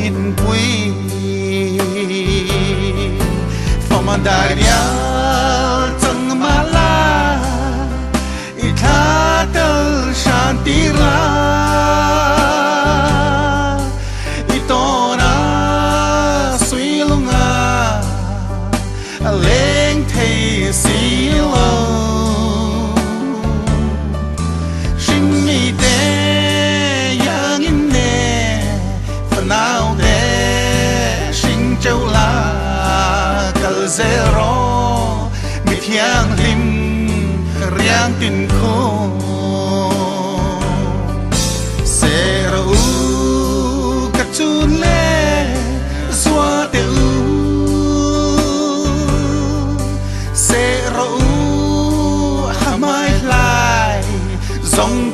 hình quý phòng mà đại dia chẳng mà la ít tha tơ shanti la ít to na suy lung à lên thấy xí lo sinh mi đê yang in nè phần nào đê sinh châu la cờ zero mi thiang lim riang tin khô zero cắt chun lê xóa tiêu zero hamai lại dòng